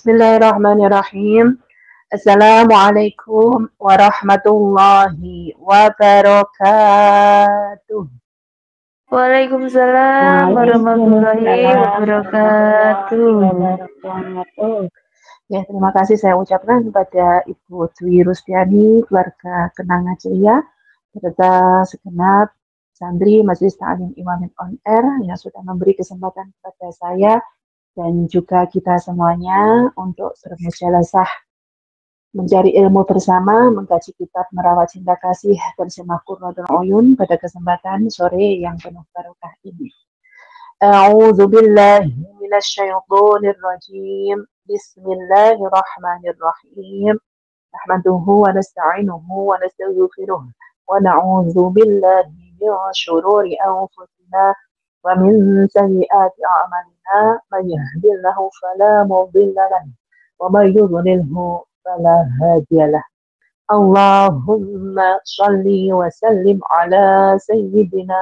Bismillahirrahmanirrahim. Assalamualaikum warahmatullahi wabarakatuh. Waalaikumsalam warahmatullahi wabarakatuh. Ya, terima kasih saya ucapkan kepada Ibu Dwi Rusdiani, keluarga Kenanga Celia, serta segenap santri Majelis Ta'lim Iwamin On Air yang sudah memberi kesempatan kepada saya dan juga kita semuanya untuk bermujalasah mencari ilmu bersama, mengkaji kitab Merawat Cinta Kasih terjemah Qurratul Uyun pada kesempatan sore yang penuh barokah ini. A'udzu billahi minasyaitonir rajim. Bismillahirrahmanirrahim. Nahmaduhu wa nasta'inuhu wa nastaghfiruh wa na'udzu billahi min syururi anfusina wa min sayyiati a'malina. May yahdihillahu fala mudilla lahu wa may yudlilhu fala hadiya lahu. Allahumma shalli wa sallim ala sayyidina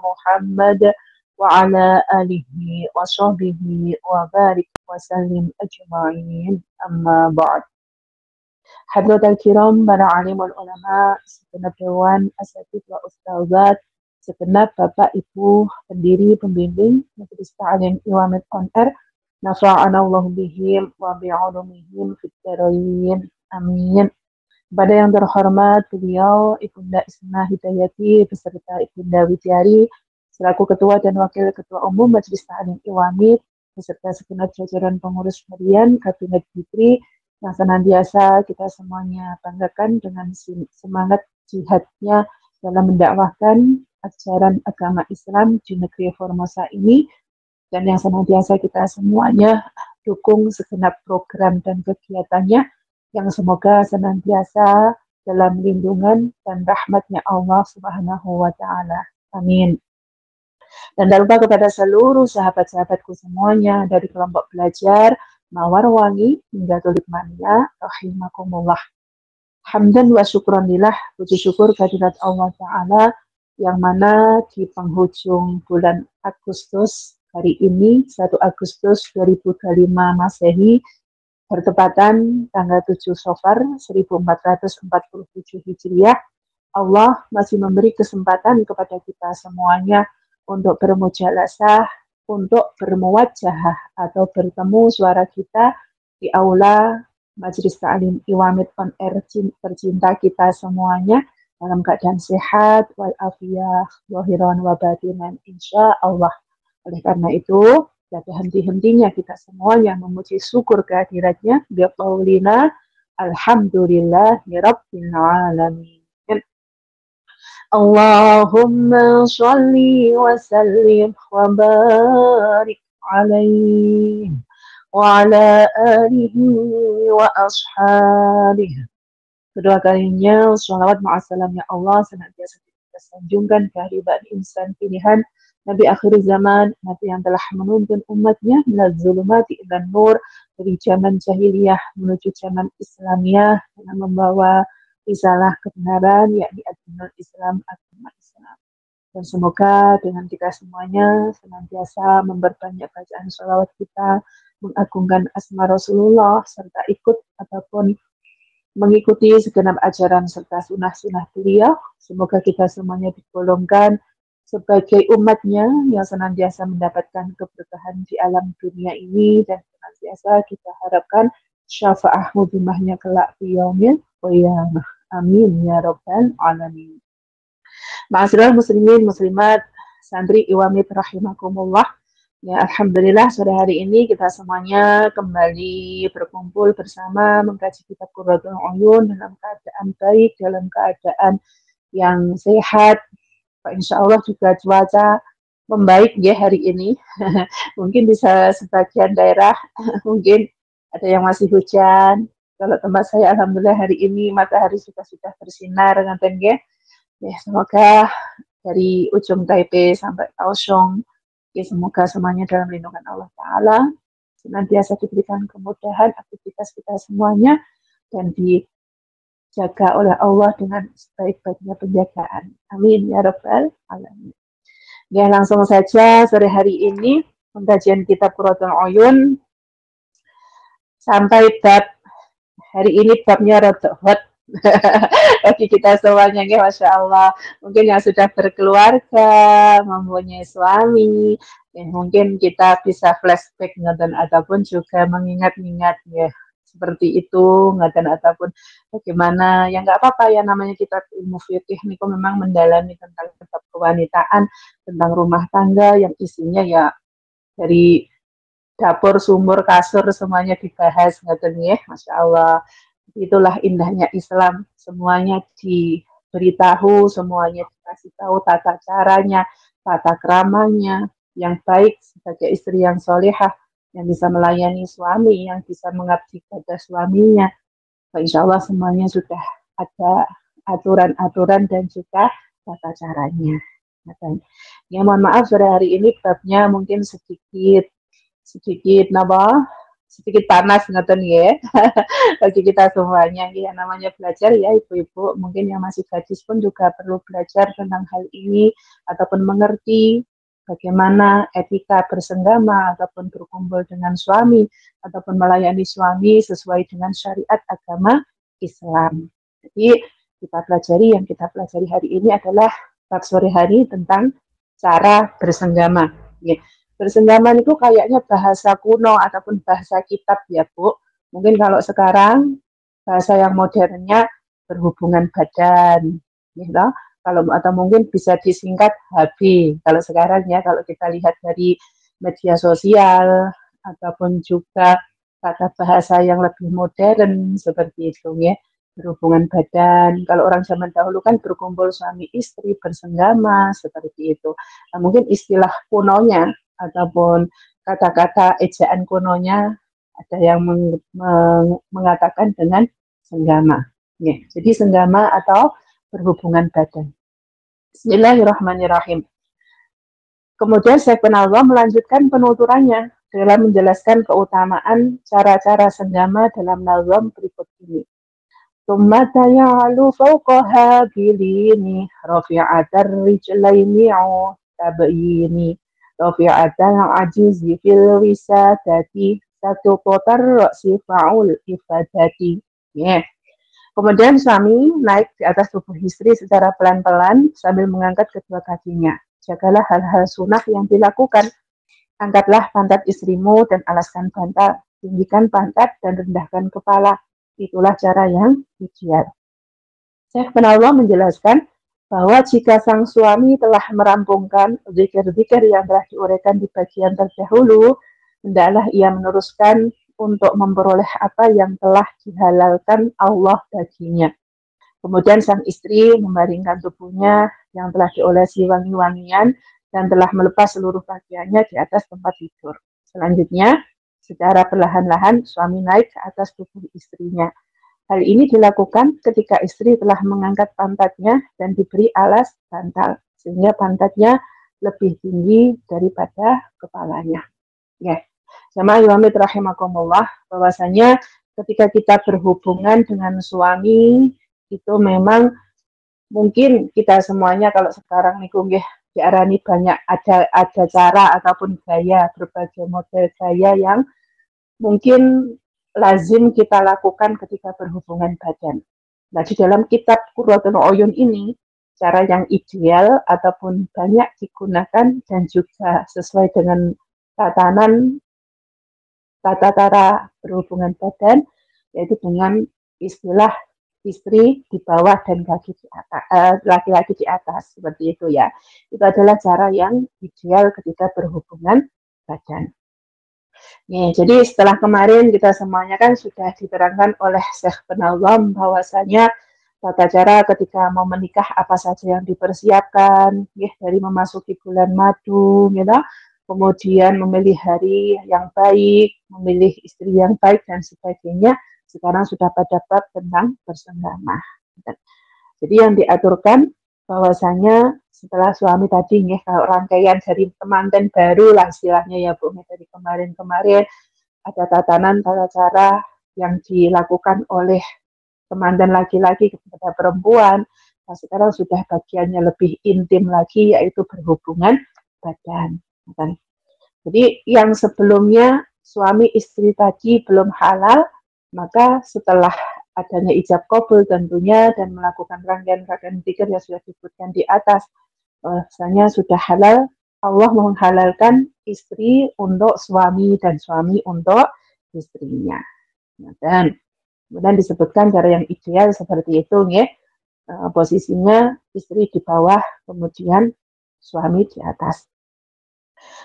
Muhammad wa ala alihi wa sahbihi wa barik wa sallim ajma'in. Amma ba'd. Hadratul kiram, para alimul ulama, segenap dewan asatidz wa ustazat, segenap bapak ibu pendiri pembimbing Majelis Ta'lim Iwamin On Air, nafa'anallahu bihim wa bi'ulumihim fid dharain. Amin. Kepada yang terhormat beliau Ibunda Isma Hidayati beserta Ibunda Widyari selaku Ketua dan Wakil Ketua Umum Majelis Ta'lim Iwamin beserta segenap jajaran pengurus harian Kabinet Fitri yang senantiasa kita semuanya banggakan dengan semangat jihadnya dalam mendakwahkan ajaran agama Islam di negeri Formosa ini, dan yang senantiasa kita semuanya dukung segenap program dan kegiatannya yang semoga senantiasa dalam lindungan dan rahmatnya Allah Subhanahu wa Ta'ala. Amin. Dan tak lupa kepada seluruh sahabat-sahabatku semuanya dari kelompok belajar Mawar Wangi hingga Tulik Mania, rahimakumullah. Hamdan wa syukranillah, puji syukur kehadirat Allah Ta'ala yang mana di penghujung bulan Agustus hari ini, 1 Agustus 2025 Masehi, bertepatan tanggal 7 Safar 1447 Hijriah, Allah masih memberi kesempatan kepada kita semuanya untuk bermujalasah, untuk bermuwajahah atau bertemu suara kita di aula Majelis Ta'lim Iwamin On Air tercinta kita semuanya dalam keadaan sehat walafiat zahiran wa batinan insya Allah. Oleh karena itu, tidak henti-hentinya kita semua yang memuji syukur kehadiratnya biqaulina alhamdulillahi rabbil alamin. Allahumma shalli wa sallim wa barik alaihi wa ala alihi wa ashabihi. Kedua kalinya sholawat ma'asalamnya Allah senantiasa kita sanjungkan kehadiran insan pilihan Nabi akhir zaman, Nabi yang telah menuntun umatnya minaz zulumati ilan nur, dari zaman jahiliyah menuju zaman Islamiyah dengan membawa risalah kebenaran, yakni agama Islam, agama Islam. Dan semoga dengan kita semuanya senantiasa memperbanyak bacaan sholawat kita, mengagungkan asma Rasulullah, serta ikut ataupun mengikuti segenap ajaran serta sunnah-sunnah beliau. Semoga kita semuanya digolongkan sebagai umatnya yang senantiasa mendapatkan keberkahan di alam dunia ini, dan senantiasa kita harapkan syafa'ah mudhimahnya kelak di yaumil qiyamah. Amin ya rabbal alamin. Ma'asyiral muslimin muslimat santri Iwamit rahimakumullah. Ya, alhamdulillah sore hari ini kita semuanya kembali berkumpul bersama mengkaji kitab Qurratul Uyun dalam keadaan baik, dalam keadaan yang sehat. Insya Allah juga cuaca membaik ya hari ini. Mungkin bisa sebagian daerah mungkin ada yang masih hujan. Kalau tempat saya alhamdulillah hari ini matahari sudah bersinar ngaten nggih. Ya, semoga dari ujung Taipei sampai Kaohsiung, ya, semoga semuanya dalam lindungan Allah Ta'ala, senantiasa diberikan kemudahan aktivitas kita semuanya dan dijaga oleh Allah dengan sebaik-baiknya penjagaan. Amin ya rabbal alamin. Ya, langsung saja sore hari ini pengkajian kitab Qurratul Uyun sampai bab hari ini babnya rada hot bagi kita semuanya ya, Masya Allah. Mungkin yang sudah berkeluarga, mempunyai suami, ya mungkin kita bisa flashback ngeten ataupun juga mengingat-ingat ya seperti itu ngeten ataupun bagaimana ya nggak apa-apa ya namanya kita ilmu fikih niku memang mendalami tentang kitab kewanitaan, tentang rumah tangga yang isinya ya dari dapur, sumur, kasur semuanya dibahas ngeten ya, Masya Allah. Itulah indahnya Islam, semuanya diberitahu, semuanya dikasih tahu tata caranya, tata keramanya, yang baik sebagai istri yang solehah, yang bisa melayani suami, yang bisa mengabdi pada suaminya. Insya Allah semuanya sudah ada aturan-aturan dan juga tata caranya. Ya mohon maaf sore hari ini babnya mungkin sedikit sedikit napa sedikit panas ngeten ya bagi kita semuanya ya namanya belajar ya ibu-ibu mungkin yang masih gadis pun juga perlu belajar tentang hal ini ataupun mengerti bagaimana etika bersenggama ataupun berkumpul dengan suami ataupun melayani suami sesuai dengan syariat agama Islam. Jadi yang kita pelajari hari ini adalah bab sore hari tentang cara bersenggama. Ya. Bersenggaman itu kayaknya bahasa kuno ataupun bahasa kitab ya Bu. Mungkin kalau sekarang bahasa yang modernnya berhubungan badan, gitu. Kalau atau mungkin bisa disingkat HB. Kalau sekarang ya, kalau kita lihat dari media sosial ataupun juga kata bahasa yang lebih modern seperti itu ya berhubungan badan. Kalau orang zaman dahulu kan berkumpul suami istri bersenggama seperti itu. Nah, mungkin istilah kunonya ataupun kata-kata ejaan kunonya ada yang mengatakan dengan senggama. Ya, jadi senggama atau berhubungan badan. Bismillahirrahmanirrahim. Kemudian Syekh bin Allah melanjutkan penuturannya dalam menjelaskan keutamaan cara-cara senggama dalam nazam berikut ini. Tsumma ya'lu fawqaha bilini rafi'atar rijlaini tabayini rafi'atal ajizi fil wisadati satu potar roksi fa'ul ifadati. Yeah. Kemudian suami naik di atas tubuh istri secara pelan-pelan sambil mengangkat kedua kakinya. Jagalah hal-hal sunnah yang dilakukan. Angkatlah pantat istrimu dan alaskan bantal. Tinggikan pantat dan rendahkan kepala. Itulah cara yang ideal. Syekh bin Allah menjelaskan bahwa jika sang suami telah merampungkan zikir-zikir yang telah diuraikan di bagian terdahulu, hendaklah ia meneruskan untuk memperoleh apa yang telah dihalalkan Allah baginya. Kemudian sang istri membaringkan tubuhnya yang telah diolesi wangi-wangian dan telah melepas seluruh pakaiannya di atas tempat tidur. Selanjutnya, secara perlahan-lahan suami naik ke atas tubuh istrinya. Hal ini dilakukan ketika istri telah mengangkat pantatnya dan diberi alas bantal, sehingga pantatnya lebih tinggi daripada kepalanya. Ya, jamaah Iwamid rahimakumullah, bahwasanya ketika kita berhubungan dengan suami itu memang mungkin kita semuanya kalau sekarang nih nggih diarani banyak ada cara ataupun gaya berbagai model gaya yang mungkin lazim kita lakukan ketika berhubungan badan. Nah, di dalam kitab Qurratul Uyun ini cara yang ideal ataupun banyak digunakan dan juga sesuai dengan tata cara berhubungan badan yaitu dengan istilah istri di bawah dan kaki di atas, laki-laki di atas seperti itu ya. Itu adalah cara yang ideal ketika berhubungan badan. Nih, jadi setelah kemarin kita semuanya kan sudah diterangkan oleh Syekh Penawam bahwasanya tata cara ketika mau menikah apa saja yang dipersiapkan, ya dari memasuki bulan madu, gitu, kemudian memilih hari yang baik, memilih istri yang baik dan sebagainya. Sekarang sudah pada bab tentang bersenggama. Jadi yang diaturkan bahwasanya setelah suami tadi nih kalau rangkaian dari temanten baru lah istilahnya ya Bu dari kemarin-kemarin ada tata cara yang dilakukan oleh temanten laki-laki kepada perempuan. Nah, sekarang sudah bagiannya lebih intim lagi yaitu berhubungan badan. Jadi yang sebelumnya suami istri tadi belum halal, maka setelah adanya ijab kabul tentunya dan melakukan rangkaian-rangkaian zikir yang sudah disebutkan di atas, bahwasanya sudah halal, Allah menghalalkan istri untuk suami dan suami untuk istrinya. Dan kemudian disebutkan cara yang ideal seperti itu, ya. Posisinya istri di bawah, kemudian suami di atas.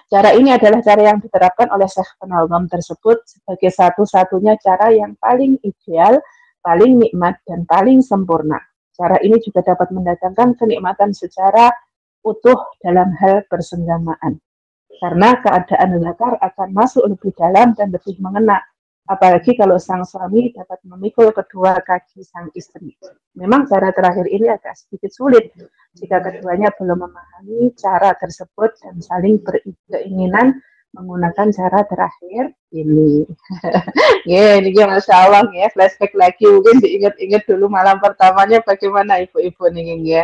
Cara ini adalah cara yang diterapkan oleh Syekh Penawwam tersebut sebagai satu-satunya cara yang paling ideal, paling nikmat, dan paling sempurna. Cara ini juga dapat mendatangkan kenikmatan secara utuh dalam hal persenggamaan. Karena keadaan zakar akan masuk lebih dalam dan lebih mengena. Apalagi kalau sang suami dapat memikul kedua kaki sang istri. Memang cara terakhir ini agak sedikit sulit jika keduanya belum memahami cara tersebut dan saling berkeinginan menggunakan cara terakhir ini. Ya, ini Masya Allah, ya, flashback lagi, mungkin diingat-ingat dulu malam pertamanya bagaimana ibu-ibu nih, ya.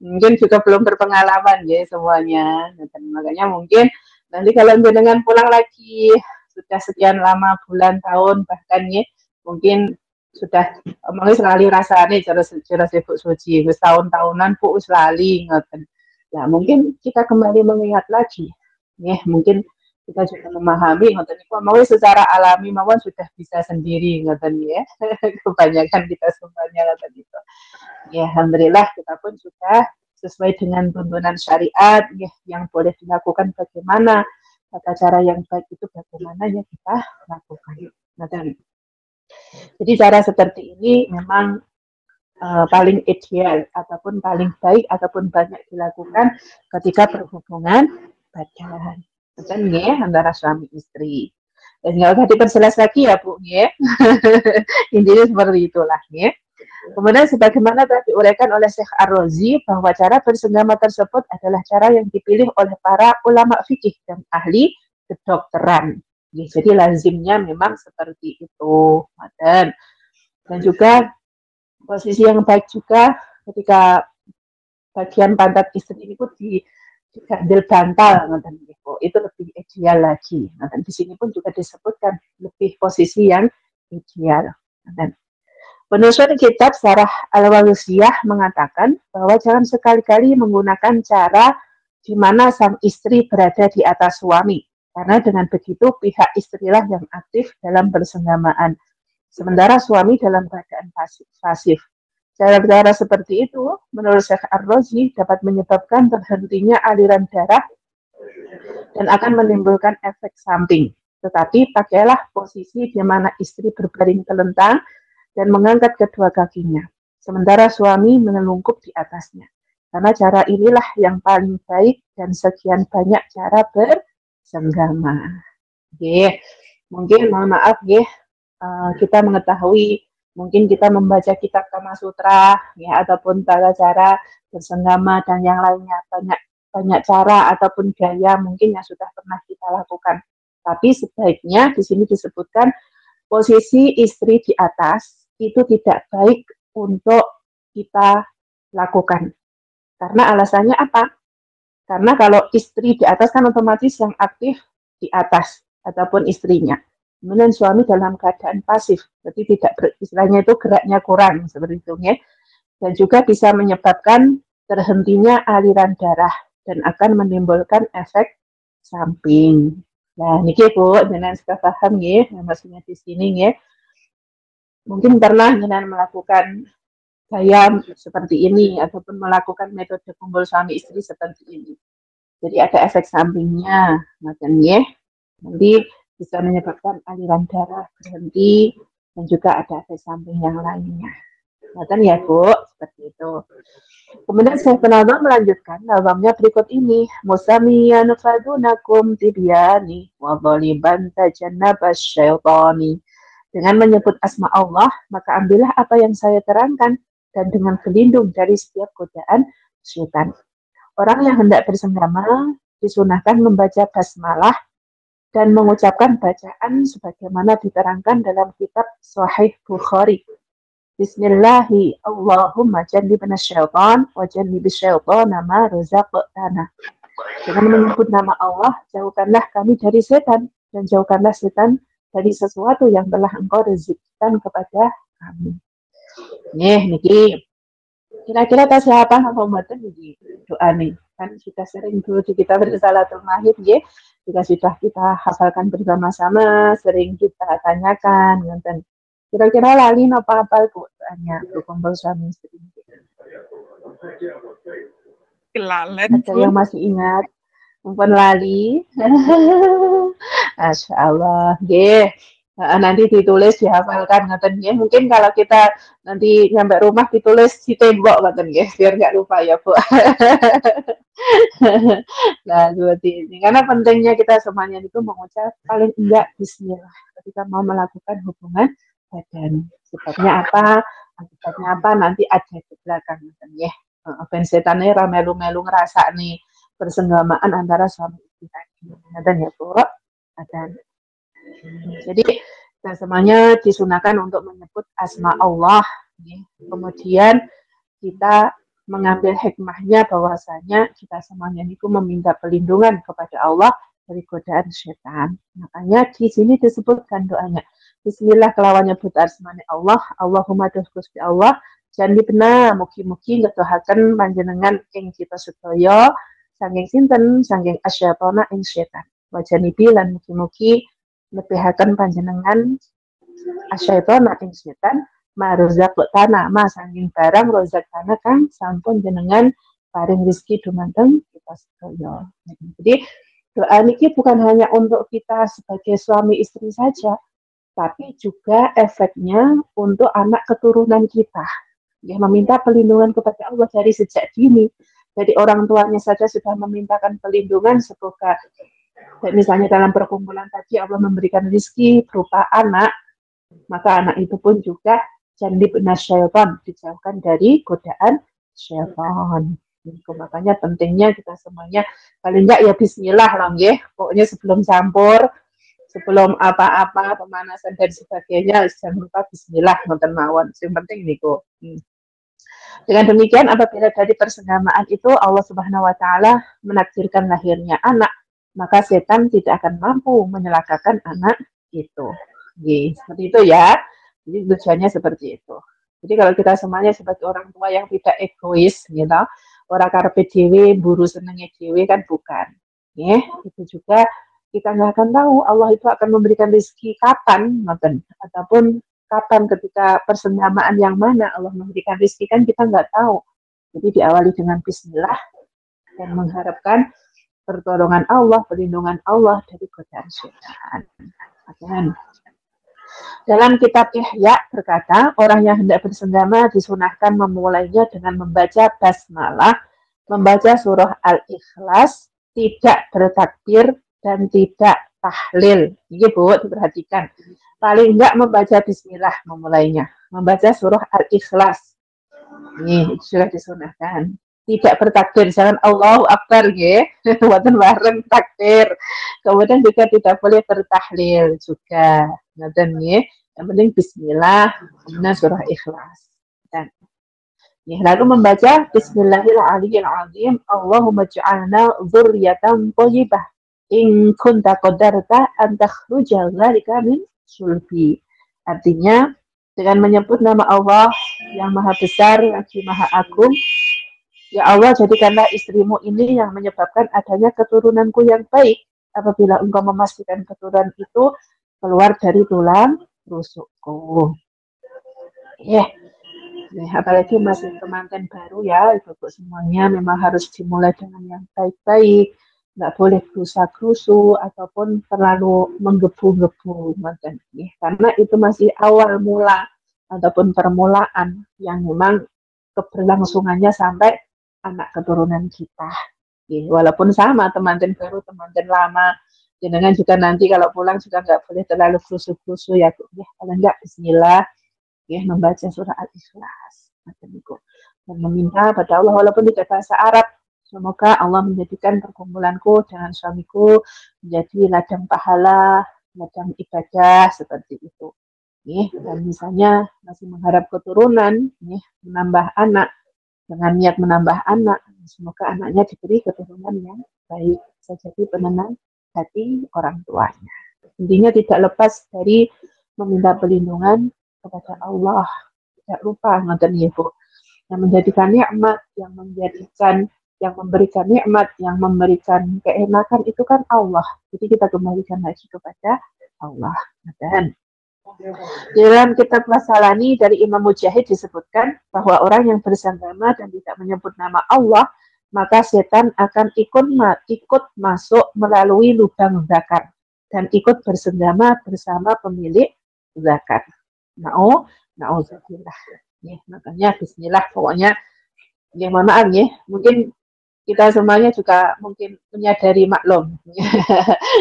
Mungkin juga belum berpengalaman, ya, semuanya. Dan makanya mungkin nanti kalau dengan pulang lagi sudah sekian lama, bulan, tahun, bahkan, ya, mungkin sudah mungkin selalu rasanya cara sibuk suci, tahun-tahunan bu selalu ngoten. Nah, mungkin kita kembali mengingat lagi, ya, mungkin kita juga memahami ngoten niku mau secara alami mawon sudah bisa sendiri ngoten, ya. Kebanyakan kita semuanya ngoten itu. Ya, alhamdulillah kita pun sudah sesuai dengan tuntunan syariat, ya, yang boleh dilakukan bagaimana, tata cara yang baik itu bagaimana yang kita lakukan. Jadi cara seperti ini memang paling ideal ataupun paling baik ataupun banyak dilakukan ketika berhubungan badan, betul ya, antara suami istri. Dan nggak usah diperjelas lagi ya Bu, ya. Intinya seperti itulah, ya. Kemudian sebagaimana tadi diuraikan oleh Syekh Ar-Razi bahwa cara bersenggama tersebut adalah cara yang dipilih oleh para ulama fikih dan ahli kedokteran. Jadi lazimnya memang seperti itu. Dan juga posisi yang baik juga ketika bagian pantat istri itu digandel bantal, itu lebih ideal lagi. Dan di sini pun juga disebutkan lebih posisi yang ideal. Penulis kitab Syarah Al-Walusiyah mengatakan bahwa jangan sekali-kali menggunakan cara di mana sang istri berada di atas suami, karena dengan begitu pihak istrilah yang aktif dalam persenggamaan, sementara suami dalam keadaan pasif. Cara-cara seperti itu, menurut Syekh Ar-Razi, dapat menyebabkan terhentinya aliran darah dan akan menimbulkan efek samping. Tetapi pakailah posisi di mana istri berbaring telentang dan mengangkat kedua kakinya, sementara suami menelungkup di atasnya. Karena cara inilah yang paling baik dan sekian banyak cara bersenggama. Mungkin mohon maaf, kita mengetahui, mungkin kita membaca kitab Kama Sutra, ya, ataupun cara bersenggama dan yang lainnya, banyak cara ataupun gaya mungkin yang sudah pernah kita lakukan. Tapi sebaiknya di sini disebutkan posisi istri di atas itu tidak baik untuk kita lakukan. Karena alasannya apa? Karena kalau istri di atas kan otomatis yang aktif di atas ataupun istrinya. Kemudian suami dalam keadaan pasif, jadi tidak istilahnya itu geraknya kurang seperti itu, ya. Dan juga bisa menyebabkan terhentinya aliran darah dan akan menimbulkan efek samping. Nah, niki Bu, jangan sudah paham, ya, maksudnya di sini, ya. Mungkin pernah jenengan melakukan gaya seperti ini ataupun melakukan metode kumpul suami istri seperti ini. Jadi ada efek sampingnya, makanya nanti bisa menyebabkan aliran darah berhenti dan juga ada efek samping yang lainnya. Ya Bu, seperti itu. Kemudian Syekh Penawwam melanjutkan nazamnya berikut ini, musamiyan fadunakum tibyani wa dhaliban tajannabas syaitani. Dengan menyebut asma Allah, maka ambillah apa yang saya terangkan dan dengan berlindung dari setiap godaan syaitan. Orang yang hendak bersenggama disunahkan membaca basmalah dan mengucapkan bacaan sebagaimana diterangkan dalam kitab Sahih Bukhari. Bismillahi Allahumma jannibna syaitan wa jannibis syaitana ma razaqtana. Dengan menyebut nama Allah, jauhkanlah kami dari setan dan jauhkanlah setan dari sesuatu yang telah engkau rezekikan kepada kami. Niki kira-kira tas siapa apa mboten niki doa nih kan kita sering dulu kita bersalatul mahid nggih jika sudah kita hafalkan bersama-sama sering kita tanyakan ngoten kira-kira lali napa apal Bu doanya berkumpul suami istri ada yang masih ingat mumpun lali Masya Allah nggih nanti ditulis dihafalkan ngoten nggih mungkin kalau kita nanti nyampe rumah ditulis di tembok ngoten nggih biar nggak lupa ya Bu. Nah seperti ini karena pentingnya kita semuanya itu mengucap paling enggak Bismillah ketika mau melakukan hubungan badan sebabnya apa akibatnya apa nanti ada di belakang ngoten nggih ben setane ra melu-melu ngerasa nih persenggamaan antara suami istri tadi ngoten ya Bu. Dan jadi kita semuanya disunahkan untuk menyebut asma Allah. Kemudian kita mengambil hikmahnya bahwasanya kita semuanya itu meminta perlindungan kepada Allah dari godaan setan. Makanya di sini disebutkan doanya. Bismillah kelawan nyebut asmane Allah, Allahumma Gusti Allah, janibna mugi-mugi ngedohaken panjenengan ing kita sedaya saking sinten saking asyatona ing setan. Wajanibi lan mugi-mugi nebihaken panjenengan asyaitona ing setan maruzak tanah ma saking barang rozak tanah kang sampun jenengan paring rezeki dumateng kita sedaya. Jadi doa niki bukan hanya untuk kita sebagai suami istri saja, tapi juga efeknya untuk anak keturunan kita. Ya, meminta perlindungan kepada Allah dari sejak dini. Jadi orang tuanya saja sudah memintakan perlindungan semoga misalnya dalam perkumpulan tadi Allah memberikan rezeki berupa anak, maka anak itu pun juga janib nasyaiton, dijauhkan dari godaan syaitan. Makanya pentingnya kita semuanya paling enggak ya bismillah lah nggih. Pokoknya sebelum campur, sebelum apa-apa pemanasan dan sebagainya jangan lupa bismillah ngoten mawon. Yang penting niku. Dengan demikian apabila dari persenggamaan itu Allah Subhanahu wa taala menakdirkan lahirnya anak, maka setan tidak akan mampu menyelakakan anak itu. Seperti itu ya. Jadi tujuannya seperti itu. Jadi kalau kita semuanya sebagai orang tua yang tidak egois, gitu, orang karepe dhewe, buru senenge dhewe kan bukan. Itu juga kita nggak akan tahu Allah itu akan memberikan rezeki kapan, ataupun kapan ketika persenggamaan yang mana Allah memberikan rezeki kan kita nggak tahu. Jadi diawali dengan Bismillah dan mengharapkan pertolongan Allah, perlindungan Allah dari godaan syaitan. Dalam kitab Ihya berkata, orang yang hendak bersenggama disunahkan memulainya dengan membaca basmalah, membaca surah Al-Ikhlas, tidak bertakbir dan tidak tahlil. Ini Bu, diperhatikan. Paling enggak membaca bismillah memulainya. Membaca surah Al-Ikhlas. Ini sudah disunahkan. Tidak bertakbir, jangan Allahu Akbar ya, buatan bareng takbir. Kemudian juga tidak boleh bertahlil juga, ngoten ya. Yang penting Bismillah, kemudian surah Ikhlas. Dan lalu membaca Bismillahirrahmanirrahim. Allahumma ja'alna dzurriyyatan thayyibah. In kunta qadarta an takhruja dzalika min sulbi. Artinya dengan menyebut nama Allah yang Maha Besar lagi Maha Agung. Ya Allah, jadikanlah istrimu ini yang menyebabkan adanya keturunanku yang baik. Apabila engkau memastikan keturunan itu keluar dari tulang rusukku. Apalagi masih temanten baru ya, ibu-ibu semuanya memang harus dimulai dengan yang baik-baik. Nggak boleh gerusa-gerusu ataupun terlalu menggebu-gebu. Karena itu masih awal mula ataupun permulaan yang memang keberlangsungannya sampai anak keturunan kita. Walaupun sama temanten baru, temanten lama, jenengan juga nanti kalau pulang juga nggak boleh terlalu krusu-krusu ya, kalau enggak Bismillah, membaca surah Al-Ikhlas, dan meminta pada Allah walaupun tidak bahasa Arab, semoga Allah menjadikan perkumpulanku dengan suamiku menjadi ladang pahala, ladang ibadah seperti itu. Dan misalnya masih mengharap keturunan, menambah anak. Dengan niat menambah anak, semoga anaknya diberi keturunan yang baik, bisa jadi penenang hati orang tuanya. Intinya tidak lepas dari meminta perlindungan kepada Allah. Tidak lupa ngoten ya Bu. Yang menjadikan nikmat, yang memberikan nikmat, yang memberikan keenakan itu kan Allah. Jadi kita kembalikan lagi kepada Allah. Dan dalam kitab Masalani dari Imam Mujahid disebutkan bahwa orang yang bersenggama dan tidak menyebut nama Allah, maka setan akan ikut masuk melalui lubang zakar dan ikut bersenggama bersama pemilik zakar. Na'udzubillah. Makanya bismillah pokoknya. Yang mohon maaf ya, mungkin kita semuanya juga mungkin menyadari maklum.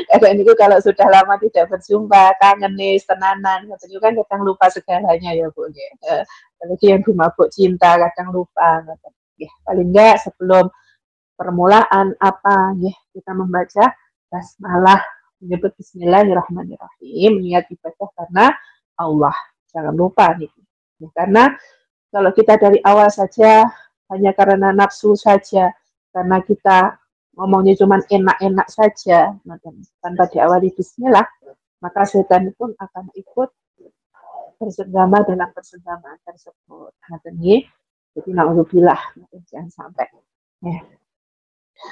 Karena ini kalau sudah lama tidak berjumpa, kangen nih, tenanan, katanya kan kadang lupa segalanya ya Bu. Apalagi yang dimabuk cinta kadang lupa. Ya, paling enggak sebelum permulaan apa ya, kita membaca basmalah, menyebut bismillahirrahmanirrahim, niat ibadah karena Allah. Jangan lupa nih. Ya, karena kalau kita dari awal saja hanya karena nafsu saja, karena kita ngomongnya cuma enak-enak saja, tanpa diawali bismillah, maka setan pun akan ikut bersenggama dalam persenggamaan tersebut. Jadi na'udzubillah, jangan sampai. Ya.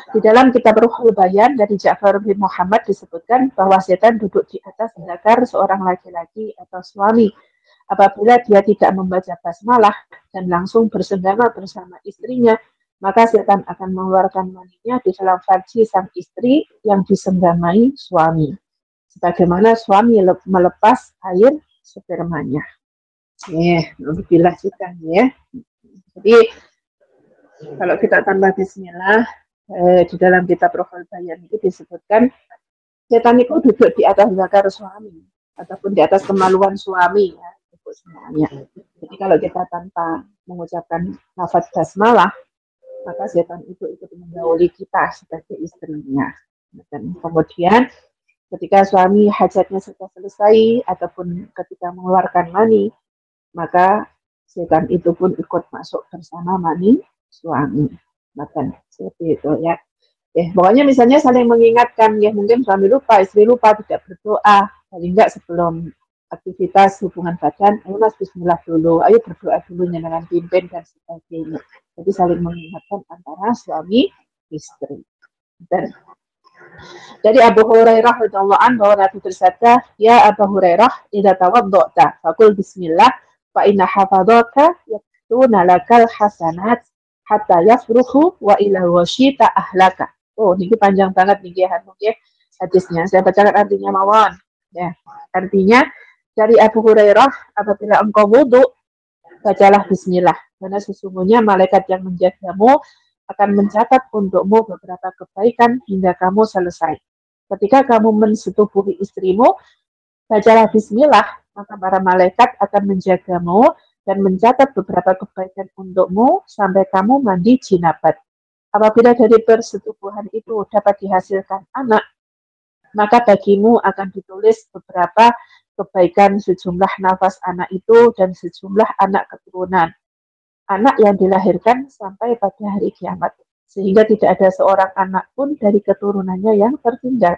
Di dalam kitab Ruhul Bayan dari Ja'far bin Muhammad disebutkan bahwa setan duduk di atas zakar seorang laki-laki atau suami. Apabila dia tidak membaca basmalah dan langsung bersenggama bersama istrinya, maka setan akan mengeluarkan maninya di dalam farji sang istri yang disenggamai suami. Sebagaimana suami melepas air spermanya. Alhamdulillah kita ya. Jadi kalau kita tambah bismillah, di dalam kitab Ruhul Bayan itu disebutkan setan itu duduk di atas zakar suami ataupun di atas kemaluan suami ya. Semuanya. Jadi kalau kita tanpa mengucapkan lafaz basmalah, maka setan itu ikut mendahului kita sebagai istrinya. Dan kemudian ketika suami hajatnya sudah selesai ataupun ketika mengeluarkan mani, maka setan itu pun ikut masuk bersama mani suami. Maka seperti itu ya. Pokoknya misalnya saling mengingatkan ya, mungkin suami lupa, istri lupa, tidak berdoa, paling enggak sebelum aktivitas hubungan badan, ayo mas bismillah dulu, ayo berdoa dulu dengan pimpin dan sebagainya. Jadi saling mengingatkan antara suami istri. Dan dari Abu Hurairah radhiyallahu anhu bahwa Nabi bersabda, ya Abu Hurairah, idza tawadda'ta faqul bismillah fa inna hafadhaka yaktuna lakal hasanat hatta yafruhu wa ila wasyita ahlaka. Oh, ini panjang banget nih ya hadisnya. Saya bacakan artinya mawon. Ya, artinya dari Abu Hurairah, apabila engkau wudhu, bacalah bismillah. Karena sesungguhnya malaikat yang menjagamu akan mencatat untukmu beberapa kebaikan hingga kamu selesai. Ketika kamu mensetubuhi istrimu, bacalah bismillah, maka para malaikat akan menjagamu dan mencatat beberapa kebaikan untukmu sampai kamu mandi jinabat. Apabila dari persetubuhan itu dapat dihasilkan anak, maka bagimu akan ditulis beberapa kebaikan sejumlah nafas anak itu dan sejumlah anak keturunan. Anak yang dilahirkan sampai pada hari kiamat. Sehingga tidak ada seorang anak pun dari keturunannya yang tertinggal.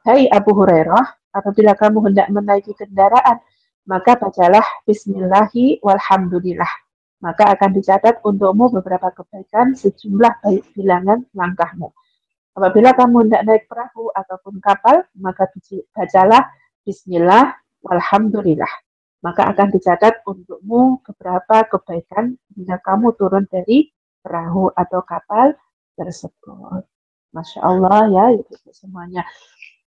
Hai Abu Hurairah, apabila kamu hendak menaiki kendaraan, maka bacalah bismillahi walhamdulillah. Maka akan dicatat untukmu beberapa kebaikan sejumlah bilangan langkahmu. Apabila kamu hendak naik perahu ataupun kapal, maka bacalah bismillah walhamdulillah. Maka akan dicatat untukmu beberapa kebaikan hingga kamu turun dari perahu atau kapal tersebut. Masya Allah ya, itu semuanya.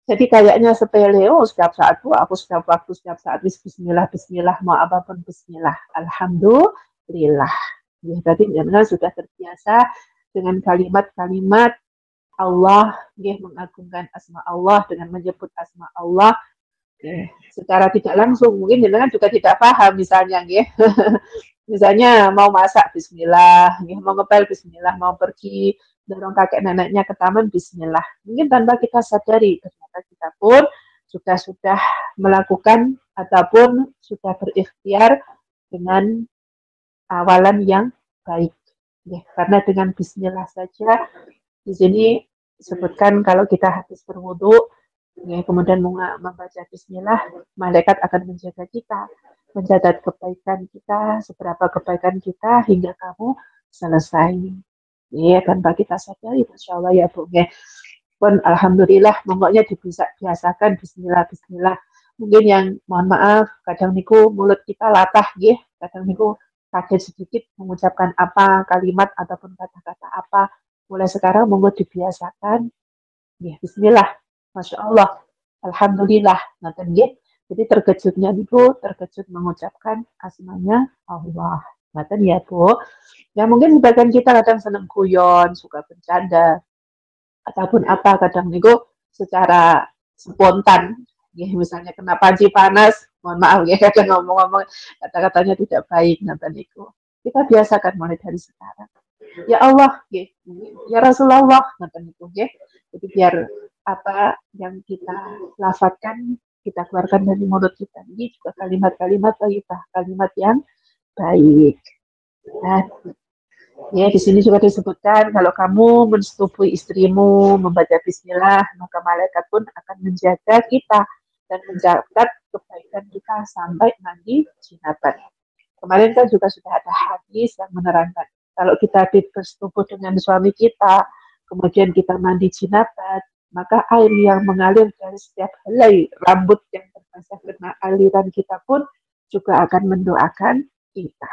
Jadi kayaknya sepele, setiap saat aku setiap waktu, setiap saat bismillah, bismillah, mau apapun bismillah. Alhamdulillah. Ya, tadi benar sudah terbiasa dengan kalimat-kalimat Allah, mengagungkan asma Allah dengan menyebut asma Allah. Secara tidak langsung, mungkin jenengan juga tidak paham misalnya, misalnya mau masak bismillah, mau ngepel bismillah, mau pergi dorong kakek neneknya ke taman bismillah. Mungkin tanpa kita sadari, ternyata kita pun sudah melakukan ataupun sudah berikhtiar dengan awalan yang baik. Karena dengan bismillah saja, di sini disebutkan kalau kita habis berwudu, Ya, kemudian membaca bismillah, malaikat akan menjaga kita, mencatat kebaikan kita, seberapa kebaikan kita hingga kamu selesai. Ya, tanpa kita sadari, Masya Allah ya Bu. Ya. Pun alhamdulillah, pokoknya dibiasakan bismillah, bismillah. Mungkin yang mohon maaf, kadang niku mulut kita latah, ya. Kadang niku kaget sedikit mengucapkan apa, kalimat ataupun kata-kata apa. Mulai sekarang monggo dibiasakan. Ya, bismillah. Masya Allah. Alhamdulillah. Ngoten nggih. Jadi terkejutnya Ibu, terkejut mengucapkan asmanya Allah. Ngoten ya, Bu. Ya mungkin sebagian kita kadang seneng guyon, suka bercanda, ataupun apa kadang niku secara spontan. Ya, misalnya kena panci panas, mohon maaf ya, kadang ngomong-ngomong kata-katanya tidak baik, ngoten niku. Kita biasakan mulai dari sekarang. Ya Allah, ya Rasulullah, ngoten niku nggih. Jadi biar apa yang kita lafadzkan, kita keluarkan dari mulut kita ini juga kalimat-kalimat thayyibah, kalimat yang baik. Nah, ya di sini juga disebutkan kalau kamu mensetubui istrimu membaca bismillah, maka malaikat pun akan menjaga kita dan mencatat kebaikan kita sampai mandi jinabat. Kemarin kan juga sudah ada hadis yang menerangkan kalau kita bersetubuh dengan suami kita, kemudian kita mandi jinabat, maka air yang mengalir dari setiap helai rambut yang terbasah kena aliran kita pun juga akan mendoakan kita.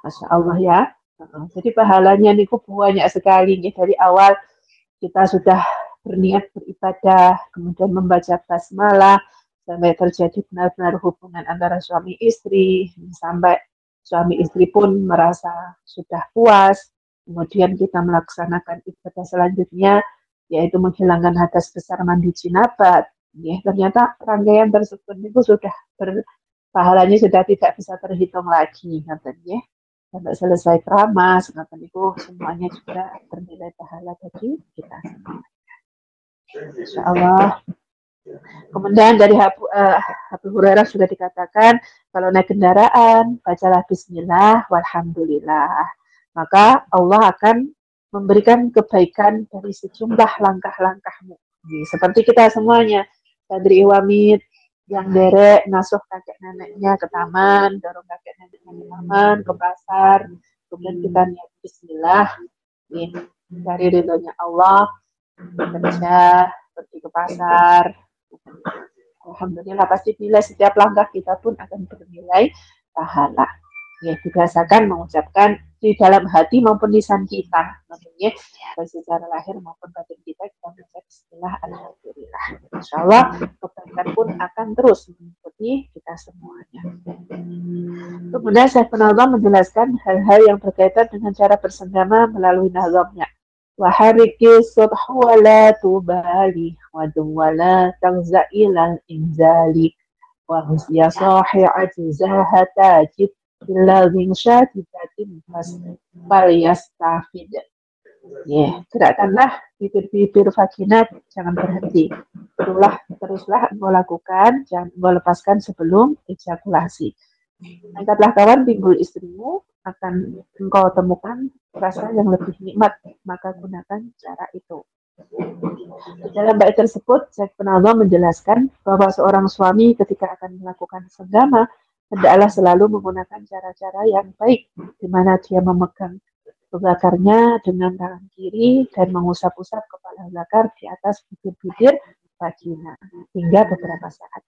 Masya Allah ya. Jadi pahalanya niku banyak sekali nih dari awal kita sudah berniat beribadah, kemudian membaca basmalah, sampai terjadi benar-benar hubungan antara suami istri, sampai suami istri pun merasa sudah puas, kemudian kita melaksanakan ibadah selanjutnya, yaitu menghilangkan hadas besar mandi jinabat. Ya, ternyata rangkaian tersebut itu sudah pahalanya sudah tidak bisa terhitung lagi, katanya. Sampai selesai keramas, itu semuanya juga bernilai pahala bagi kita semua. Insya Allah. Kemudian dari Abu Hurairah sudah dikatakan, kalau naik kendaraan, bacalah bismillah, walhamdulillah. Maka Allah akan memberikan kebaikan dari sejumlah langkah-langkahmu. Seperti kita semuanya, Sadri Iwamid, yang derek ngasuh kakek neneknya ke taman, dorong kakek neneknya ke taman, ke pasar, kemudian kita niat bismillah, dari ridhonya Allah, bekerja, pergi ke pasar. Alhamdulillah pasti bila setiap langkah kita pun akan bernilai pahala. Ya, dibiasakan mengucapkan di dalam hati maupun lisan kita. Namanya baik secara lahir maupun batin kita mengucap bismillah, alhamdulillah. Insya Allah kebaikan pun akan terus mengikuti kita semuanya. Kemudian Syekh Penazam menjelaskan hal-hal yang berkaitan dengan cara bersenggama melalui nazamnya. Wahariki subhu wa la tubali wadum wa la tangza'ilal inzali wa husya sahi'ati zahatajib illa zingsyati batin bal yastafid. Ya, gerakkanlah bibir-bibir vagina, jangan berhenti. Teruslah engkau lakukan, jangan engkau lepaskan sebelum ejakulasi. Angkatlah kawan pinggul istrimu, akan engkau temukan rasa yang lebih nikmat, maka gunakan cara itu. Di dalam bait tersebut, Syekh Penazam menjelaskan bahwa seorang suami ketika akan melakukan senggama, hendaklah selalu menggunakan cara-cara yang baik, di mana dia memegang bakarnya dengan tangan kiri dan mengusap-usap kepala bakar di atas bibir-bibir vagina hingga beberapa saat.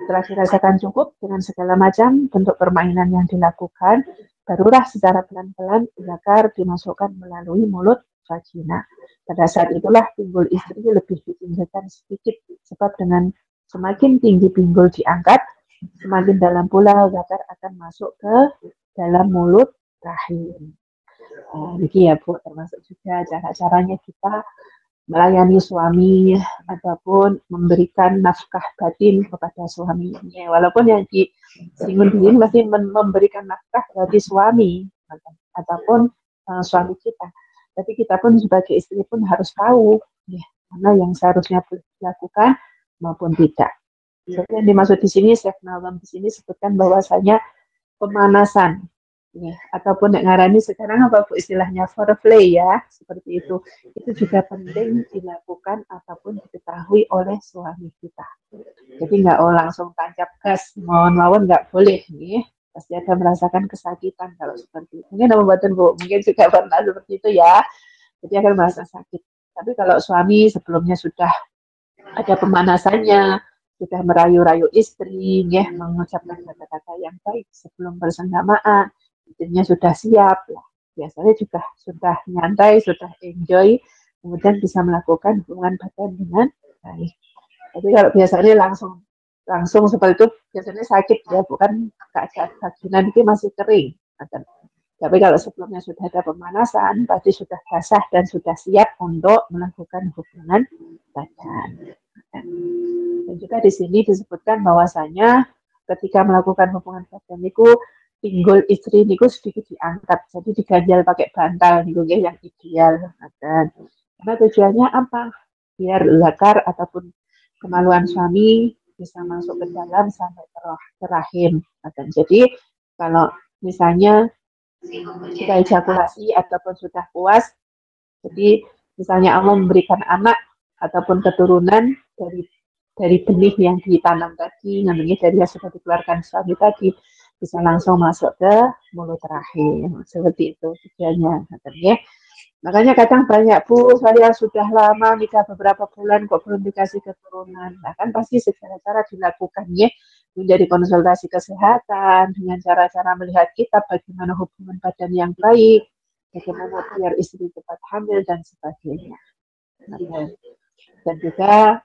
Setelah dirasakan cukup dengan segala macam bentuk permainan yang dilakukan, barulah secara pelan-pelan bakar dimasukkan melalui mulut vagina. Pada saat itulah pinggul istri lebih ditinggikan sedikit, sebab dengan semakin tinggi pinggul diangkat, semakin dalam pula bakar akan masuk ke dalam mulut rahim. Jadi ya Bu, termasuk juga cara-caranya kita melayani suami ataupun memberikan nafkah batin kepada suaminya. Walaupun yang disinggung di sini masih memberikan nafkah bagi suami ataupun suami kita. Tapi kita pun sebagai istri pun harus tahu ya, mana yang seharusnya dilakukan maupun tidak. Jadi yang dimaksud di sini, Syekh Nazam di sini sebutkan bahwasanya pemanasan Ataupun nek ngarani sekarang apa Bu istilahnya foreplay ya, seperti itu. Itu juga penting dilakukan ataupun diketahui oleh suami kita. Jadi nggak langsung tancap gas, mawon-mawon nggak boleh nih. Pasti ada merasakan kesakitan kalau seperti itu. Mungkin obatin Bu, mungkin juga pernah seperti itu ya. Jadi akan merasa sakit. Tapi kalau suami sebelumnya sudah ada pemanasannya, sudah merayu-rayu istri, ya, mengucapkan kata-kata yang baik sebelum bersenggamaan, istrinya sudah siap, ya. Biasanya juga sudah nyantai, sudah enjoy, kemudian bisa melakukan hubungan badan dengan baik. Jadi kalau biasanya langsung seperti itu biasanya sakit ya, bukan keadaan vaginal ini masih kering. Tapi kalau sebelumnya sudah ada pemanasan, pasti sudah basah dan sudah siap untuk melakukan hubungan badan. Dan juga di sini disebutkan bahwasanya ketika melakukan hubungan badan itu pinggul istri niku sedikit diangkat, jadi diganjal pakai bantal niku yang ideal. Dan karena tujuannya apa? Biar zakar ataupun kemaluan suami bisa masuk ke dalam sampai ke rahim. Dan jadi kalau misalnya sudah ejakulasi ataupun sudah puas, jadi misalnya Allah memberikan anak ataupun keturunan dari benih yang ditanam tadi, namanya dari yang sudah dikeluarkan suami tadi, bisa langsung masuk ke mulut rahim. Seperti itu tujuannya. Ya. Makanya kadang banyak, Bu, saya sudah lama nikah beberapa bulan kok belum dikasih keturunan. Nah, kan pasti segala cara dilakukannya menjadi konsultasi kesehatan, dengan cara-cara melihat kita bagaimana hubungan badan yang baik, bagaimana biar istri cepat hamil, dan sebagainya. Dan juga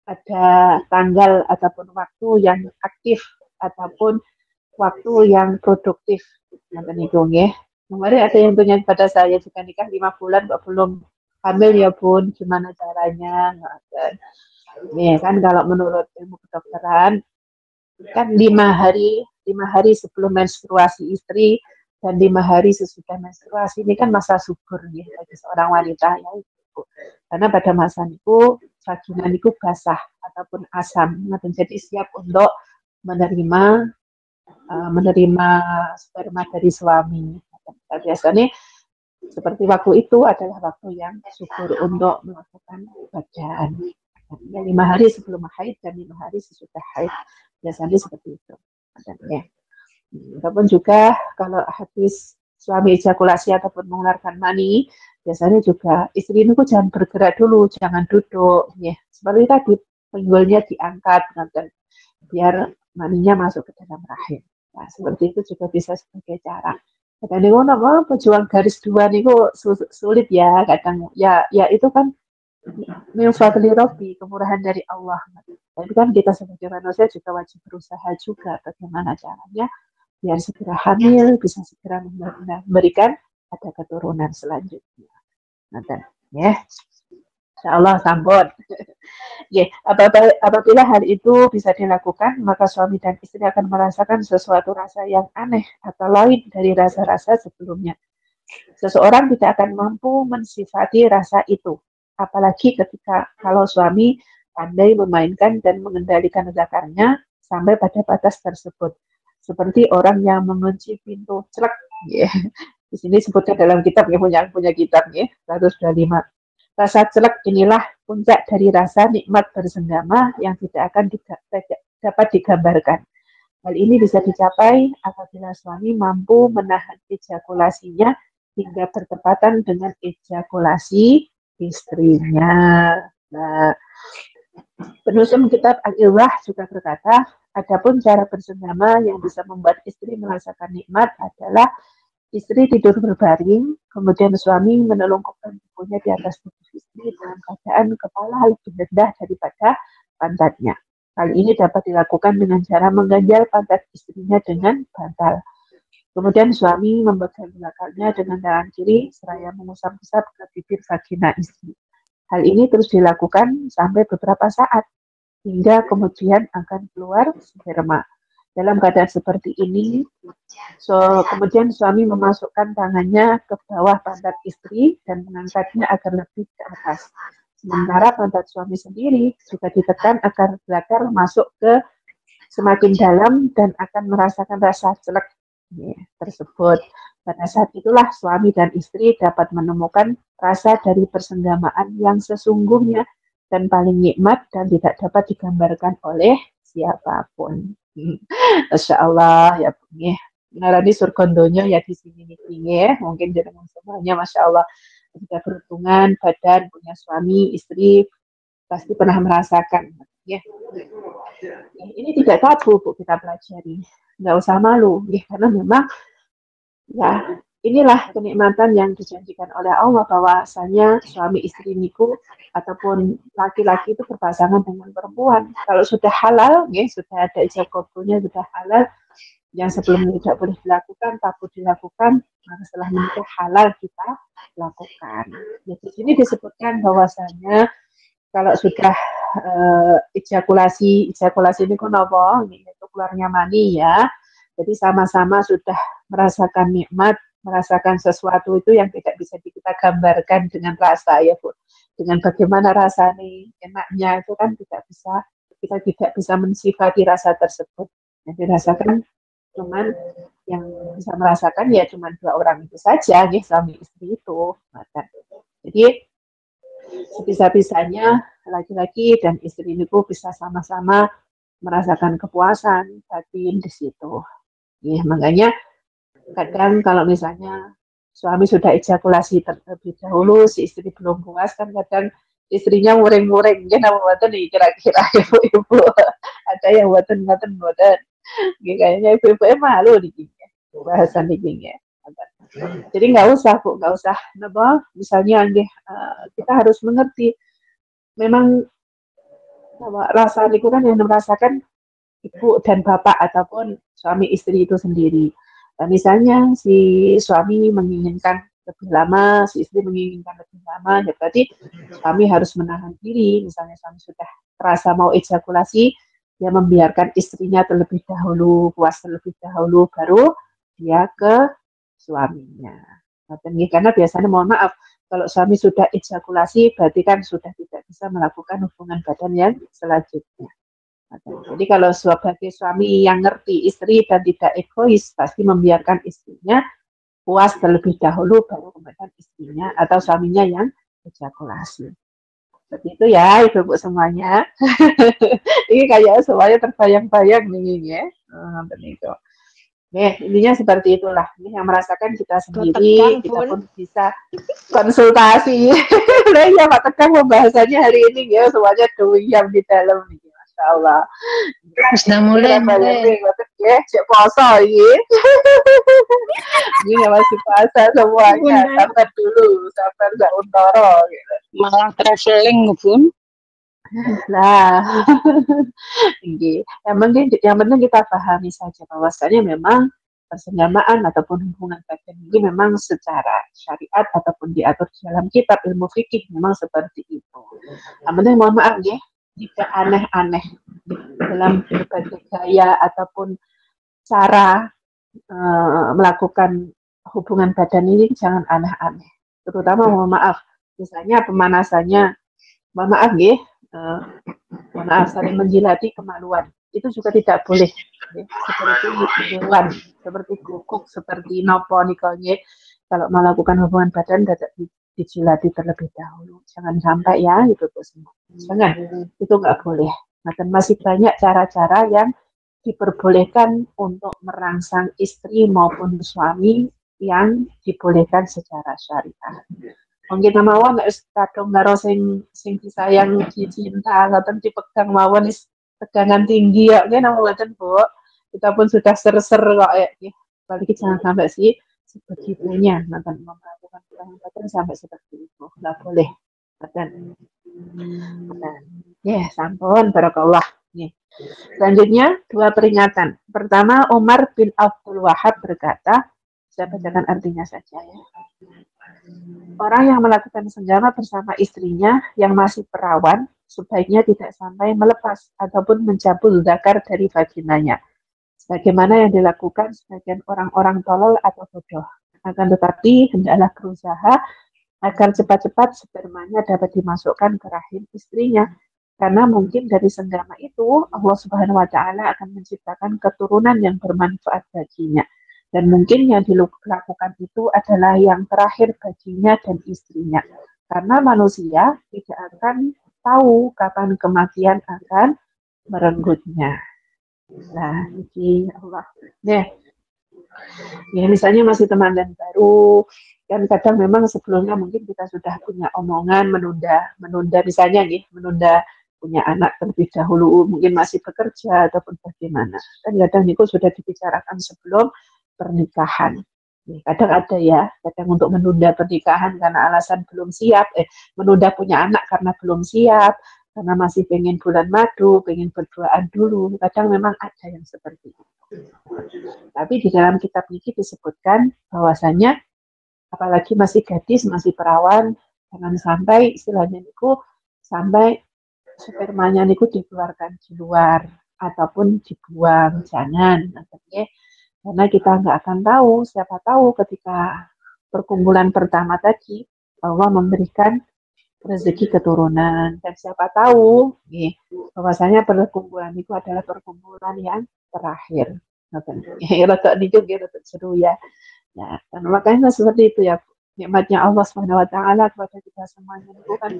ada tanggal ataupun waktu yang aktif ataupun waktu yang produktif. Nanti ya. Kemarin ada yang tanya pada saya juga nikah 5 bulan kok belum hamil ya Bun, gimana caranya? Ya kan kalau menurut ilmu kedokteran kan 5 hari sebelum menstruasi istri dan 5 hari sesudah menstruasi ini kan masa subur ya bagi seorang wanita ya. Karena pada masa itu vagina itu basah ataupun asam, jadi siap untuk menerima sperma dari suami. Nah, biasanya seperti waktu itu adalah waktu yang subur untuk melakukan badan. 5 hari sebelum haid dan 5 hari sesudah haid. Biasanya seperti itu. Ya. Ataupun juga kalau habis suami ejakulasi ataupun mengeluarkan mani, biasanya juga istri itu jangan bergerak dulu, jangan duduk. Ya. Seperti tadi, pinggulnya diangkat, biar maninya masuk ke dalam rahim. Nah, seperti itu juga bisa sebagai cara. Kadang nama pejuang garis 2 nih sulit ya kadang. Ya itu kan min fadli rabbi, kemurahan dari Allah. Tapi kan kita sebagai manusia juga wajib berusaha juga bagaimana caranya biar segera hamil, bisa segera memberikan ada keturunan selanjutnya. Nanti ya. Insya Allah sambut. Ya, apabila hal itu bisa dilakukan, maka suami dan istri akan merasakan sesuatu rasa yang aneh atau lain dari rasa-rasa sebelumnya. Seseorang tidak akan mampu mensifati rasa itu, apalagi ketika kalau suami pandai memainkan dan mengendalikan zakarnya sampai pada batas tersebut. Seperti orang yang mengunci pintu celek. Ya. Di sini sebutnya dalam kitab ya, punya kitab ya, 125. Rasa celek inilah puncak dari rasa nikmat bersenggama yang tidak akan dapat digambarkan. Hal ini bisa dicapai apabila suami mampu menahan ejakulasinya hingga bertepatan dengan ejakulasi istrinya. Nah, penulis kitab Al-Iwah juga berkata, adapun cara bersenggama yang bisa membuat istri merasakan nikmat adalah istri tidur berbaring, kemudian suami menelungkupkan tubuhnya di atas tubuh istri dengan keadaan kepala lebih rendah daripada pantatnya. Hal ini dapat dilakukan dengan cara mengganjal pantat istrinya dengan bantal. Kemudian suami memegang belakangnya dengan tangan kiri seraya mengusap-usap ke bibir vagina istri. Hal ini terus dilakukan sampai beberapa saat, hingga kemudian akan keluar sperma. Dalam keadaan seperti ini, kemudian suami memasukkan tangannya ke bawah pantat istri dan mengangkatnya agar lebih ke atas. Sementara pantat suami sendiri juga ditekan agar zakar masuk ke semakin dalam dan akan merasakan rasa celek tersebut. Pada saat itulah suami dan istri dapat menemukan rasa dari persenggamaan yang sesungguhnya dan paling nikmat dan tidak dapat digambarkan oleh siapapun. Masya Allah ya Bu. Ngarani surga donya ya di sini nih mungkin jenengan semuanya Masya Allah ketika berhubungan badan punya suami istri pasti pernah merasakan ya. Ini tidak tabu Bu kita pelajari, nggak usah malu ya, karena memang ya inilah kenikmatan yang dijanjikan oleh Allah bahwasanya suami istri niku ataupun laki-laki itu berpasangan dengan perempuan. Kalau sudah halal, ya sudah ada ijab kabulnya sudah halal, yang sebelumnya tidak boleh dilakukan, tabu dilakukan, maka setelah menikah halal kita lakukan. Ya, di sini disebutkan bahwasanya kalau sudah ejakulasi ini kan apa? Itu keluarnya mani ya. Jadi sama-sama sudah merasakan nikmat, merasakan sesuatu itu yang tidak bisa kita gambarkan dengan rasa ya Bu. Dengan bagaimana rasanya enaknya itu kan kita tidak bisa mensifati rasa tersebut. Yang dirasakan cuman yang bisa merasakan ya cuman dua orang itu saja, ya, suami istri itu. Jadi sebisa-bisanya laki-laki dan istri itu bisa sama-sama merasakan kepuasan batin di situ. Ya, makanya kadang kalau misalnya suami sudah ejakulasi terlebih dahulu, si istri belum puas kan kadang istrinya muring-muring, ya nama buatan nih kira-kira ibu-ibu ada yang buatan, kayaknya ibu-ibu malu nih bahasan ini. Jadi nggak usah Bu, nggak usah misalnya kita harus mengerti memang rasa itu kan yang merasakan ibu dan bapak ataupun suami istri itu sendiri. Nah, misalnya si suami menginginkan lebih lama, si istri menginginkan lebih lama, ya berarti suami harus menahan diri. Misalnya suami sudah terasa mau ejakulasi, dia membiarkan istrinya terlebih dahulu, puas terlebih dahulu, baru dia ke suaminya. Nah, karena biasanya mohon maaf, kalau suami sudah ejakulasi, berarti kan sudah tidak bisa melakukan hubungan badan yang selanjutnya. Jadi kalau sebagai suami yang ngerti istri dan tidak egois, pasti membiarkan istrinya puas terlebih dahulu, baru kemudian istrinya atau suaminya yang ejakulasi. Seperti itu ya ibu-ibu semuanya. Ini kayak semuanya terbayang-bayang nih ya. Itu. Intinya seperti itulah. Ini yang merasakan kita sendiri, kita pun bisa konsultasi. Nah, ya Pak Tegang pembahasannya hari ini ya semuanya doyam di dalam nih. Masya Allah. Sudah mulai. Ya, cek poso ini. Ini masih puasa semuanya. Sabar dulu, sabar Mbak Untoro. Gitu. Malah traveling Bun. Nah, yang penting kita pahami saja bahwasanya memang persenggamaan ataupun hubungan badan ini memang secara syariat ataupun diatur dalam kitab ilmu fikih memang seperti itu. Yang penting mohon maaf ya, tidak aneh-aneh dalam berbagai gaya ataupun cara melakukan hubungan badan ini jangan aneh-aneh. Terutama mohon maaf, misalnya pemanasannya, mohon maaf ya, mohon maaf saling menjilati kemaluan itu juga tidak boleh ya. Seperti hewan, seperti guguk, seperti nopo nikolnya kalau melakukan hubungan badan tidak dijilati terlebih dahulu, jangan sampai ya itu semua, jangan, itu nggak boleh. Dan masih banyak cara-cara yang diperbolehkan untuk merangsang istri maupun suami yang dibolehkan secara syariat. Mungkin mawon nek kadung karo sing disayang dicinta ngoten dipegang mawon tegangan tinggi ya nggih napa mboten Bu. Kita pun sudah ser-ser kok ya. Balik jangan sampai sih sebegitunya ngoten melakukan pegangan sampai seperti itu. Enggak boleh. Dan ya sampun barakallah. Nih. Selanjutnya dua peringatan. Pertama Umar bin Abdul Wahab berkata, saya bacakan artinya saja ya. Orang yang melakukan senjama bersama istrinya yang masih perawan sebaiknya tidak sampai melepas ataupun mencabul zakar dari vaginanya, sebagaimana yang dilakukan sebagian orang-orang tolol atau bodoh. Akan tetapi hendaklah berusaha agar cepat-cepat spermanya dapat dimasukkan ke rahim istrinya, karena mungkin dari senggama itu Allah Subhanahu wa Ta'ala akan menciptakan keturunan yang bermanfaat baginya. Dan mungkin yang dilakukan itu adalah yang terakhir baginya dan istrinya. Karena manusia tidak akan tahu kapan kematian akan merenggutnya. Nah, ini Allah. Nah, ya misalnya masih teman dan baru, kan kadang memang sebelumnya mungkin kita sudah punya omongan menunda misalnya nih, menunda punya anak terlebih dahulu, mungkin masih bekerja ataupun bagaimana. Kan kadang itu sudah dibicarakan sebelum pernikahan. Kadang ada ya, kadang untuk menunda pernikahan karena alasan belum siap, menunda punya anak karena belum siap, karena masih pengen bulan madu, pengen berduaan dulu. Kadang memang ada yang seperti itu. Tapi di dalam kitab ini disebutkan bahwasanya apalagi masih gadis, masih perawan, jangan sampai istilahnya itu sampai spermanya niku dikeluarkan di luar ataupun dibuang, jangan. Karena kita nggak akan tahu, siapa tahu ketika perkumpulan pertama tadi Allah memberikan rezeki keturunan, dan siapa tahu bahwasanya perkumpulan itu adalah perkumpulan yang terakhir. Rada juga rada seru ya. Nah, dan makanya seperti itu ya, nikmatnya Allah Subhanahu wa taala kepada kita semuanya itu kan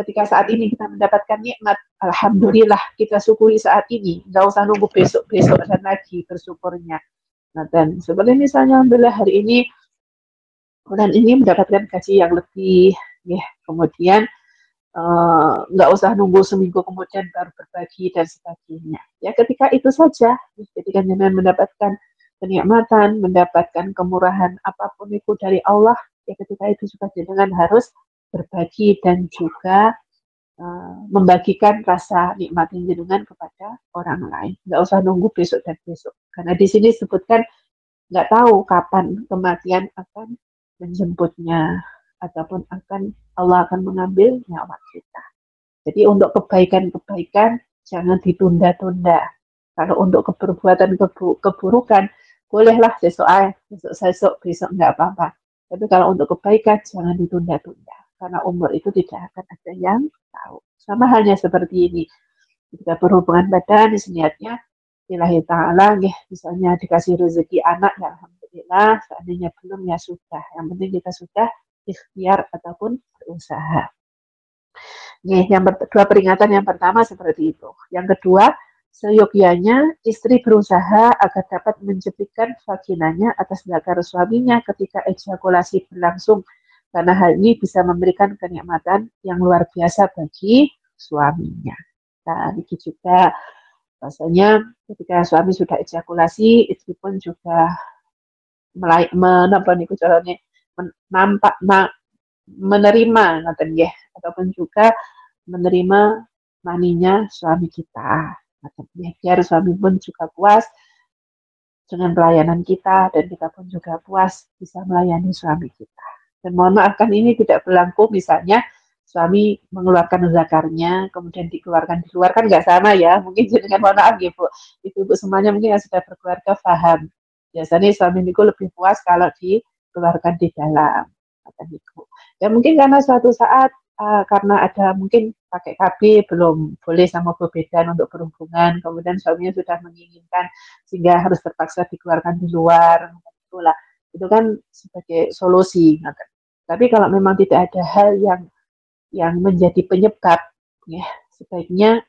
ketika saat ini kita mendapatkan nikmat, alhamdulillah kita syukuri saat ini, nggak usah nunggu besok-besok dan lagi bersyukurnya. Nah, dan seperti misalnya alhamdulillah hari ini bulan ini mendapatkan gaji yang lebih, ya, kemudian nggak usah nunggu seminggu kemudian baru berbagi dan sebagainya. Ya ketika itu saja, ketika dengan mendapatkan kenikmatan, mendapatkan kemurahan apapun itu dari Allah, ya ketika itu juga dengan harus berbagi dan juga membagikan rasa nikmat jenengan kepada orang lain. Nggak usah nunggu besok dan besok. Karena di sini disebutkan nggak tahu kapan kematian akan menjemputnya ataupun Allah akan mengambil nyawa kita. Jadi untuk kebaikan-kebaikan jangan ditunda-tunda. Kalau untuk perbuatan keburukan bolehlah besok nggak apa-apa. Tapi kalau untuk kebaikan jangan ditunda-tunda. Karena umur itu tidak akan ada yang tahu. Sama halnya seperti ini. Ketika berhubungan badan, niatnya Billahi ta'ala, misalnya dikasih rezeki anak, ya alhamdulillah. Seandainya belum, ya sudah. Yang penting kita sudah ikhtiar ataupun berusaha. Yang kedua, peringatan yang pertama seperti itu. Yang kedua, seyogyanya istri berusaha agar dapat menjepitkan vaginanya atas dasar suaminya ketika ejakulasi berlangsung, karena hal ini bisa memberikan kenikmatan yang luar biasa bagi suaminya. Nah, ini juga rasanya ketika suami sudah ejakulasi, istri pun juga menerima ataupun juga menerima maninya suami kita. Biar suami pun juga puas dengan pelayanan kita dan kita pun juga puas bisa melayani suami kita. Dan mohon maaf kan ini tidak berlaku misalnya suami mengeluarkan zakarnya kemudian dikeluarkan di luar, kan nggak sama ya. Mungkin dengan mohon maaf ya Bu, ibu-ibu semuanya mungkin yang sudah berkeluarga paham. Biasanya suami itu lebih puas kalau dikeluarkan di dalam. Ya mungkin karena suatu saat karena ada mungkin pakai KB belum boleh sama bebedan untuk berhubungan, kemudian suaminya sudah menginginkan sehingga harus terpaksa dikeluarkan di luar, itulah itu kan sebagai solusi. Tapi kalau memang tidak ada hal yang menjadi penyebab, ya sebaiknya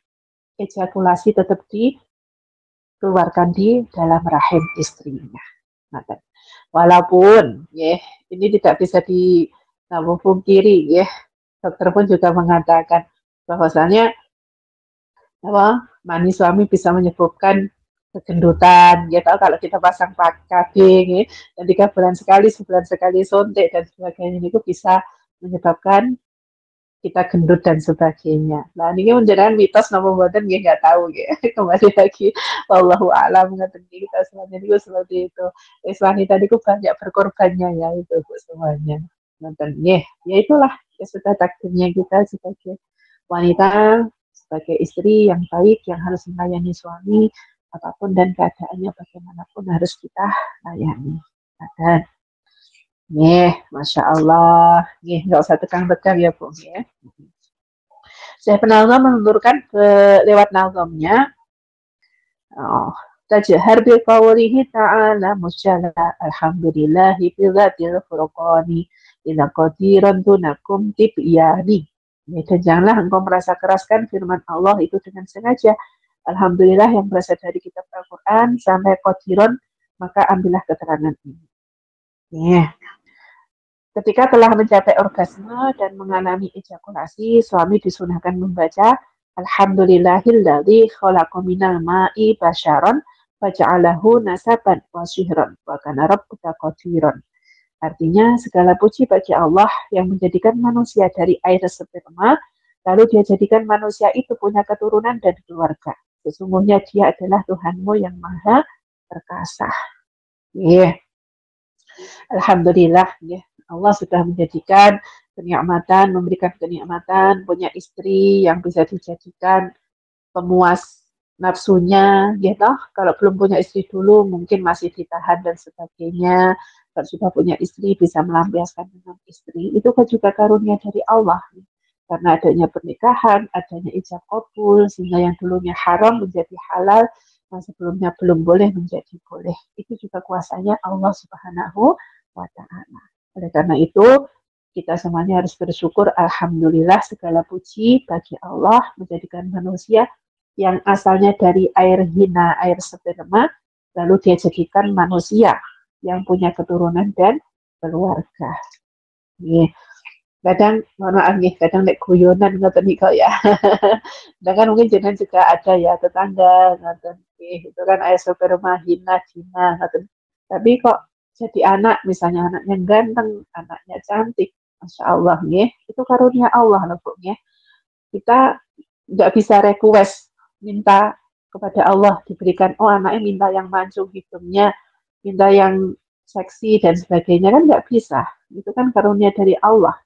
ejakulasi tetap dikeluarkan di dalam rahim istrinya. Walaupun ya ini tidak bisa dipungkiri, ya dokter pun juga mengatakan bahwasanya mani suami bisa menyebabkan kegendutan, ya tahu kalau kita pasang KB, ya, dan 3 bulan sekali, sebulan sekali suntik dan sebagainya itu bisa menyebabkan kita gendut dan sebagainya. Nah ini menjadikan mitos nomor mboten nggak tahu ya. Kembali lagi wallahu a'lam ngerti kita semuanya itu seperti itu. Wanita itu banyak berkorbannya ya itu semuanya. Nonton ya itulah ya sudah takdirnya kita sebagai wanita, sebagai istri yang baik yang harus melayani suami apapun dan keadaannya bagaimanapun harus kita layani. Dan Masya Allah, nggak usah tegang-tegang ya Bu. Saya Penalgam menunturkan lewat nalgomnya, tajhar bi qawlihi ta'ala musyalla alhamdulillahi fi dzatil furqani ila qadiran tunakum tibyani. Dan janganlah engkau merasa keraskan firman Allah itu dengan sengaja. Alhamdulillah yang berasal dari kitab Al-Quran sampai qadiran, maka ambillah keterangan ini. Ya. Ketika telah mencapai orgasme dan mengalami ejakulasi, suami disunahkan membaca Alhamdulillahilladzi khalaqa minal ma'i basyaran faja'alahu nasaban wa syihran wa kana rabbuka qadiran. Artinya segala puji bagi Allah yang menjadikan manusia dari air sperma, lalu dia jadikan manusia itu punya keturunan dan keluarga. Sesungguhnya dia adalah Tuhanmu yang maha perkasa. Yeah. Alhamdulillah, ya. Allah sudah menjadikan kenikmatan, memberikan kenikmatan, punya istri yang bisa dijadikan pemuas nafsunya, ya toh. Kalau belum punya istri dulu, mungkin masih ditahan dan sebagainya. Kalau sudah punya istri, bisa melampiaskan dengan istri. Itu kan juga karunia dari Allah. Karena adanya pernikahan, adanya ijab qabul, sehingga yang dulunya haram menjadi halal, yang sebelumnya belum boleh menjadi boleh. Itu juga kuasanya Allah Subhanahu wa Ta'ala. Oleh karena itu, kita semuanya harus bersyukur, alhamdulillah segala puji bagi Allah menjadikan manusia yang asalnya dari air hina, air sperma, lalu dia jadikan manusia yang punya keturunan dan keluarga. Nih, kadang mohon maaf nih, kadang nek guyonan ngoten niku ya. Dan kan mungkin jenengan juga ada ya tetangga ngoten nggih, itu kan air sperma hina hina ngoten. Tapi kok jadi anak, misalnya anaknya ganteng, anaknya cantik, Masya Allah nih, itu karunia Allah loh Bu nih. Kita nggak bisa request minta kepada Allah diberikan, oh anaknya minta yang mancung hidungnya, minta yang seksi dan sebagainya, kan nggak bisa. Itu kan karunia dari Allah.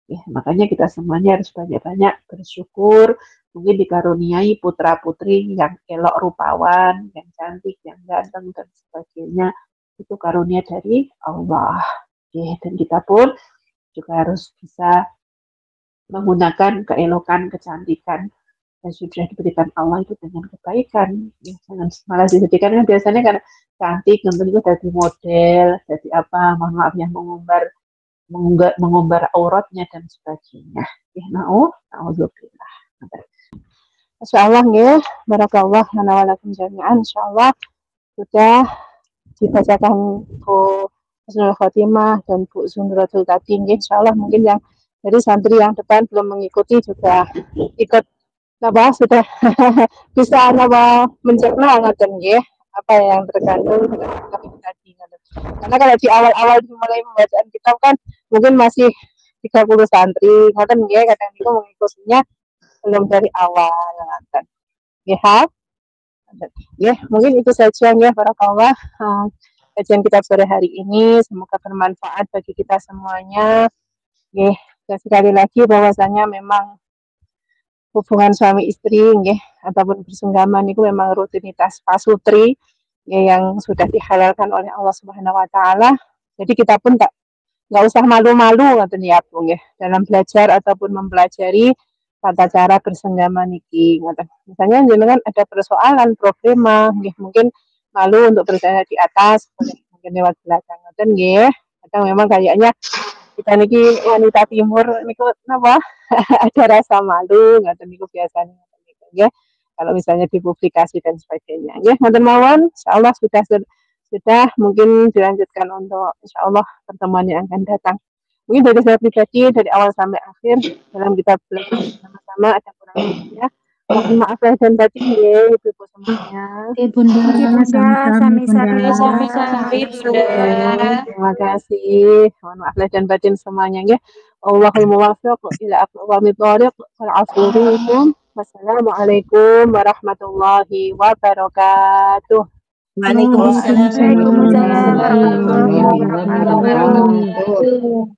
Ya, makanya kita semuanya harus banyak-banyak bersyukur, mungkin dikaruniai putra-putri yang elok rupawan, yang cantik, yang ganteng, dan sebagainya. Itu karunia dari Allah. Ya, dan kita pun juga harus bisa menggunakan keelokan, kecantikan yang sudah diberikan Allah itu dengan kebaikan. Ya, jangan malah disediakan, kan biasanya kan cantik, tentu itu dari model, dari apa, mohon maaf yang mengumbar auratnya dan sebagainya. Ya, na'udzubillah. Insyaallah nggih, barakallah lana wa lakum jami'an. Insyaallah sudah dibacakan Bu Husnul Khotimah dan Bu Zumratul tadi nggih. Insyaallah mungkin yang dari santri yang depan belum mengikuti juga ikut napa sudah bisa napa mencerna ngoten nggih apa yang terkandung dalam kitab ini tadi. Karena kalau di awal-awal dimulai pembacaan kitab kan mungkin masih 30 santri ngoten nggih, kadang itu mengikutinya belum dari awal ngoten. Nggih, ya, mungkin itu saja ya barakallah kajian kitab sore hari ini, semoga bermanfaat bagi kita semuanya. Ya, sekali lagi bahwasanya memang hubungan suami istri nggih ataupun bersenggaman itu memang rutinitas pasutri ya, yang sudah dihalalkan oleh Allah Subhanahu wa taala. Jadi kita pun nggak usah malu-malu ngoten ya Bu nggih dalam belajar ataupun mempelajari tata cara bersenggaman iki ngoten. Misalnya jenengan ada persoalan, problema nggih, mungkin malu untuk bertanya di atas, mungkin lewat belakang ngoten nggih. Kadang memang kayaknya kita niki wanita timur niku napa ada rasa malu ngoten niku biasanya nggih. Kalau misalnya dipublikasi dan sebagainya nggih, ngoten mawon. Insyaallah sudah mungkin dilanjutkan untuk insyaallah pertemuan yang akan datang. Mungkin dari saya pribadi dari awal sampai akhir dalam kita belajar sama-sama ada kurang lebihnya. Mohon maaf lahir dan batin ya Ibu semuanya. Bunda, Sami-sami Bunda. Terima kasih. Mohon maaf lahir dan batin semuanya ya. Allahumma muwaffiq ila aqwamit thoriq wal 'afwu minkum. Wassalamualaikum warahmatullahi wabarakatuh. Waalaikumsalam warahmatullahi wabarakatuh.